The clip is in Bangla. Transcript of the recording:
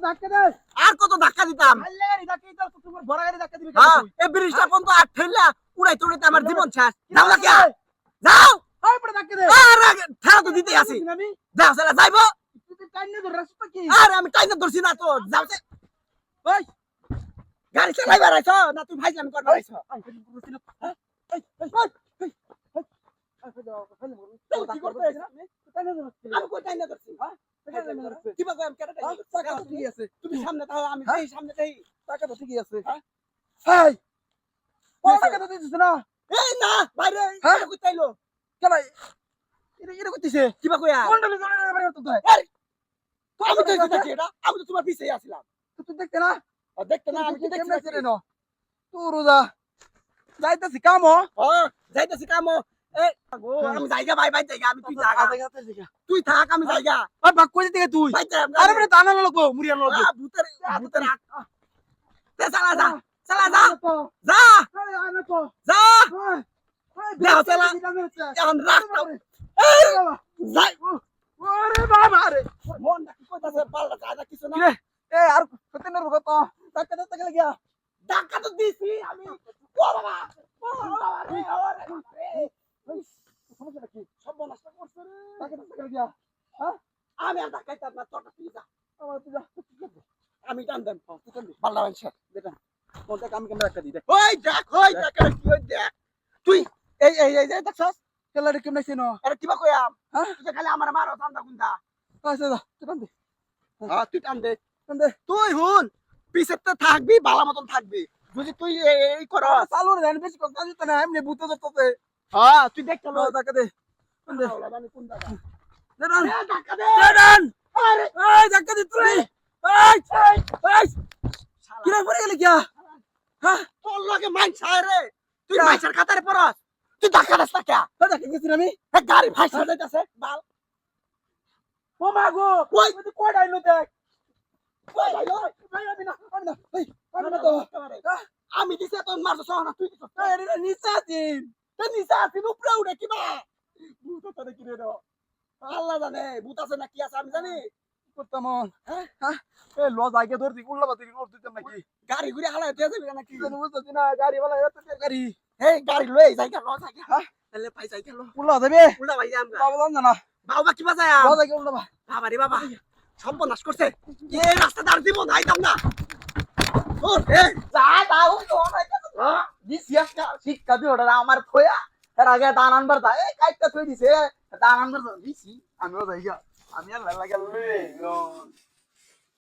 ধাক্কা দে। আর কত ধাক্কা দিতাম? আল্লাহ গাড়ি ধাক্কা দিতে তো তোমার বড় গাড়ি ধাক্কা দিবি কেন হ্যাঁ, তুই? এই ব্রিজটা পর্যন্ত আট ঠেললা উড়াইতে উড়াইতে আমার জীবন শেষ। যাও না কে? যাও। ওই পড়ে ধাক্কা দে। আরে ঠেলা তো দিতেই আছি। আমি যাও শালা যাইবো। তুই টাইনে ধরে রাস্তা কি? আরে আমি টাইনে ধরছি না তো। যাও সে। ওই গাড়ি চালাইবার আইছো না তুই ভাইজান করবার আইছো? কি করতে আইছো? আমি কই টাইনে ধরছি? কিবা কই আমি কেটে টাইনে ধরছি? টাকা তো ঠিকই আছে। তুমি সামনে তাও আমি এই সামনে যাই। টাকা তো ঠিকই আছে। হ্যাঁ? এই ও টাকা তো দিছিস না? এই না বাইরে হ্যাঁ? এটা কই তাইলো? কেন এটা করতেছে? কিবা কইয়া? কোনটালে জোরে বাড়ি করতে হয়? আরে আমি তো এসে থাকি এটা। আমি তো তোমার পিছেই আছিলাম। তুই দেখতে না? দেখতে না আমি কি দেখছি কেমনে ছেড়ে ন? তুই রোজা যাইতাছি কাম হ। হ্যাঁ যাইতেছি কামো। এই গো আমি যাইগা ভাই ভাই যাইগা আমি তুই থাক। তুই থাক আমি যাইগা। ওই বাক কই দিতে তুই? ভাই আরে বড় টানা লাগো মুড়িয়া লাগো। ভূতের ভূতের তে চালা যা। চালা যা। যা। আরে আনা তো। যা। দেহ চালা। এখন রাস্তা এই যাই। ওরে বাবা রে। মনটা কি কইতাছে পাল্টা যায় না কিছু না। কিরে এ আর কত নেব কত? টাকা দে টাকা লাগিয়া। ধাক্কা তো দিছি আমি। ও বাবা। ও বাবা রে ওরে বাবা রে। সমস্যা কি? সব নষ্ট করছে রে। টাকা দে টাকা লাগিয়া। হ্যাঁ? আমি আর ধাক্কাইতাম না তোরটা তুই যা। আমার তুই যা। আমি টান দেন। তুই কেন দিস? পাল্টা বানছে। বেটা। কোন টাকা আমি কেমনে টাকা দি দে। ওই দেখ কি হই দেখ। তুই এই দেখছস? কেলারে কেমনে ছিনো? আরে কিবা কইয়াম? হ্যাঁ? তুই যে খালি আমার মারো চান্দা গুন্দা। আচ্ছা যা তুই কান দে। হ্যাঁ তুই টান দে। কান দে। তুই হুন পিছেতে থাকবি বালা মতন থাকবি। যদি তুই এই করস চালু রে জানি বেশি কথা দিতে না এমনি ভূতে ধরতেছে। হ্যাঁ তুই দেখ চলো টাকা দে। কান দে। জানি কোন জায়গা। দে ডান। এ ধাক্কা দে। দে ডান। আরে এই টাকা দি তুই। এই এই কিরা পড়ে গেলি কিয়া? হ্যাঁ? তোর লগে মাইন রে। তুই কা? মাইসের খাতারে পড়স। তুই ধাক্কা দাস না কে? ওই টাকা গেছি আমি। এ গাড়ি ভাইসা যাইতাছে বাল। ও মা গো ওই তুই কই ডাইলো দেখ। ওই ভাই ওই ভাই আমি না এই আমি আমি না তো। আমি দিছে তোর মারছ না তুই দিছ। এই এটা নিচে আছিস। তে নিচে আসিন উপরে উঠে কিবা ভূত আছে কি রে আল্লাহ জানে ভূত আছে না কি আছে আমি জানি করতাম হ্যাঁ? হ্যাঁ এই লজ আগে ধরতি উল্লা বাতি ওর দিতাম নাকি গাড়ি ঘুরে হালাই দিয়ে যাবি নাকি জানি বুঝতাছি না গাড়ি वाला এত গাড়ি এই গাড়ি লই যাই গেল যাই গেল হ্যাঁ? তাহলে পাই যাই গেল উল্লা দেবে উল্টা ভাই আমরা বাবা জান না বাবা কিবা যায় লজ আগে উল্লা বা বাবা রে বাবা সর্বনাশ করছে এই রাস্তা দাঁড় দিব না আইতাম না ও রে যা দাও তো অনেক দিছিয়া শিক্ষা দি ওটা আমার থয়া এর আগে দান আনবার দা এই কাইটা থই দিছে দান আনবার দিছি আমিও যাই আমি আর লাগা লই